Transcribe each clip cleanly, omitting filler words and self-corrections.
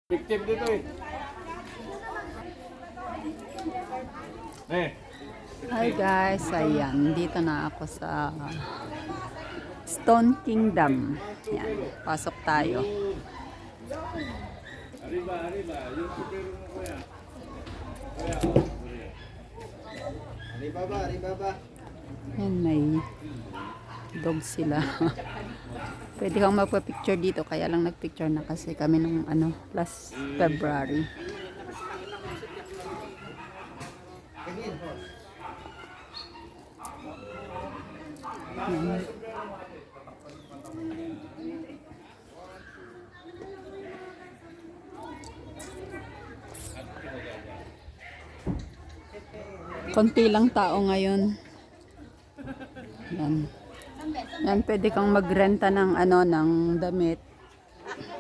Victim dito eh. Hi guys, ayan, dito na ako sa Stone Kingdom. Yan, pasok tayo. Arriba, arriba. Yung supero mo kuya. Arriba ba, arriba ba? Yan, may dog sila. Pwede kang magpa-picture dito, kaya lang nagpicture na kasi kami nung last February. Konti lang tao ngayon. Yan. Yan, pwede kang magrenta ng ng damit.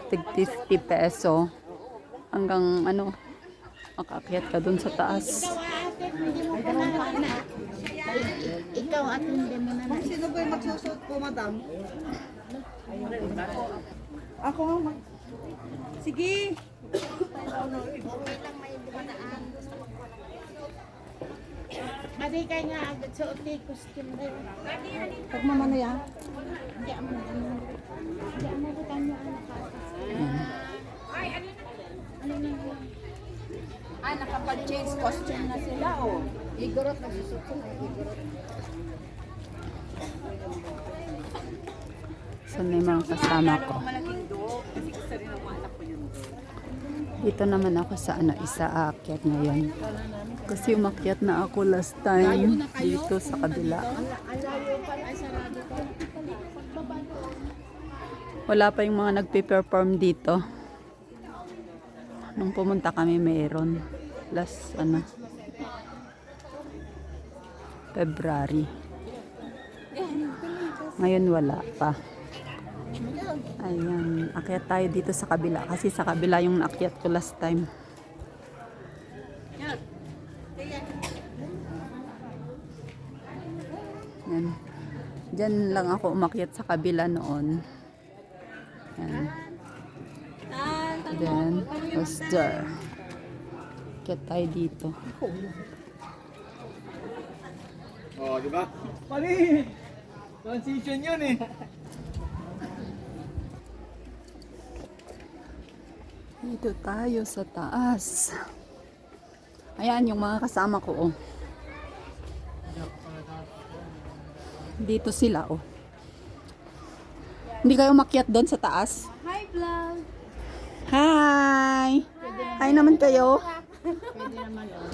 Tig 50 peso. Hanggang makaakyat ka dun sa taas. Ikaw at hindi mo na. Sino ba yung magsusuot po, madam? Ako nga mag... Sige! Madi kay nga agad sa uti costume rin. Pag mamano yan? Hindi mo butan mo anak ka. Nakapag-change costume na sila, oh. Igorot na susot ko. Igorot. So, may mga kasama ko. Malaking dog, kasi isa rin ang anak ko yun. Dito naman ako sa isa aakyat ngayon. Kasi umakyat na ako last time dito sa kabila. Wala pa yung mga nagpe-perform dito. Nung pumunta kami mayroon. Last February. Ngayon wala pa. Ayan, akyat tayo dito sa kabila. Kasi sa kabila yung naakyat ko last time. Yan. Diyan lang ako umakyat sa kabila noon. Yan. Then, was there. Akyat tayo dito. Oh, di ba? Mali! Transition yun eh. Dito tayo sa taas. Ayan yung mga kasama ko, oh. Dito sila, oh. Hindi kayo umakyat doon sa taas? Hi vlog. Hi! Hi naman kayo. Pwede naman oh.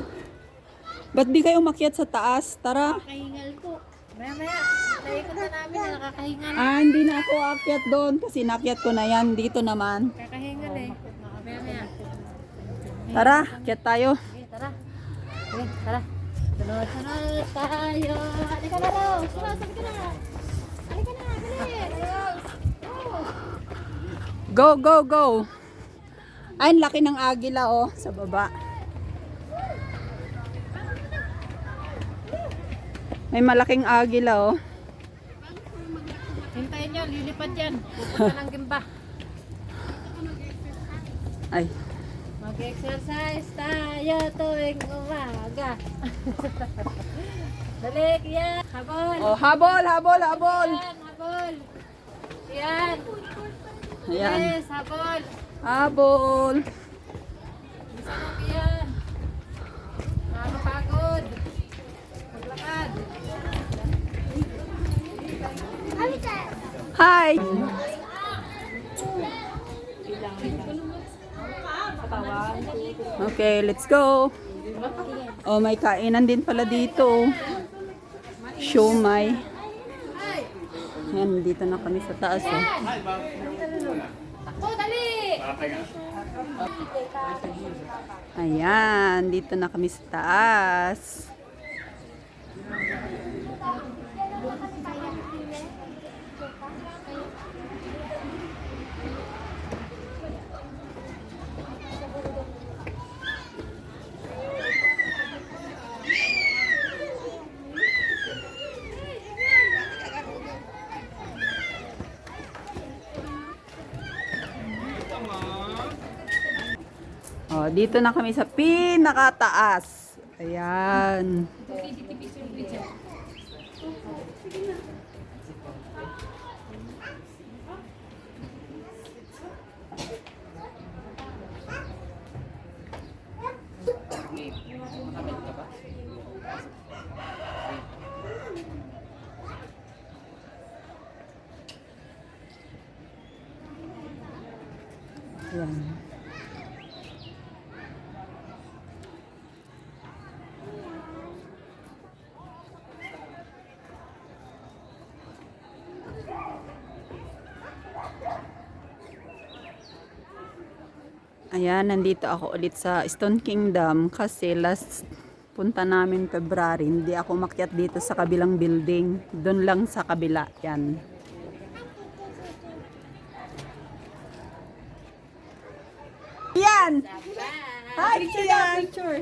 Ba't di kayo umakyat sa taas? Tara. Kahingal ko. Maya, naikot na namin na nakakahingal. Hindi na ako aakyat doon kasi nakyat ko na yan. Dito naman. Kakahingal eh. Maya. Tara, akyat tayo. Okay, tara. Okay, tara. Sunod tayo. Halika na daw. Sumasabit ka na. Halika na, dali. Go, go, go. Ay, ang laki ng agila, oh, sa baba. May malaking agila, oh. Hintayin nyo, lilipad yan. Pupunta ng Gimba. Ay, Mag-exercise tayo tuwing umaga. Dali, yan. Habol. oh, habol, habol, habol. Yan, habol. Yan. Ayan, Yes, habol. habol. Bisa mo yan. Nakakapagod. Maglakad. Hi. Okay, let's go. Oh, may kainan din pala dito. Siomai. Yan, dito na kami sa taas, oh. Takbo, dali. Ayan, dito na kami sa taas. Oh, dito na kami sa pinakataas. Ayan. Ayan. Ayan, nandito ako ulit sa Stone Kingdom kasi last punta namin February, hindi ako makyat dito sa kabilang building. Doon lang sa kabila. Yan. Yan! Hi, picture!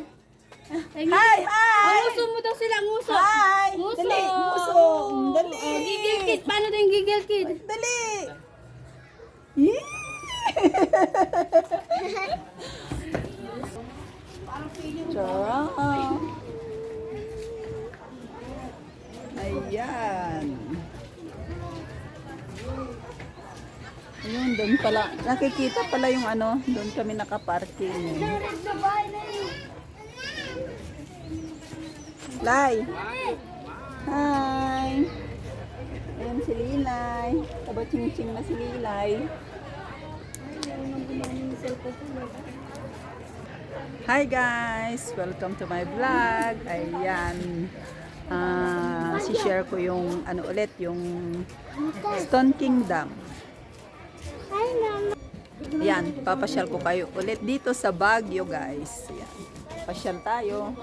Hi! Hi! Nguso mo daw sila, nguso. Hi! Nguso. Dali! Nguso! Dali! Oh, gigil kid. Paano daw yung gigil kid? Dali! Yee! Charot! Ayan. Ayun, doon pala. Nakikita pala yung ano, doon kami nakaparking. Lai! Hi! Ayan si Lilay. Taba-ching-ching na si Lilay. Hi guys! Welcome to my vlog. Ayan. Si-share ko yung ano ulit, yung Stone Kingdom. Ayan, papasyal ko kayo ulit dito sa Baguio guys. Ayan. Pasyal tayo.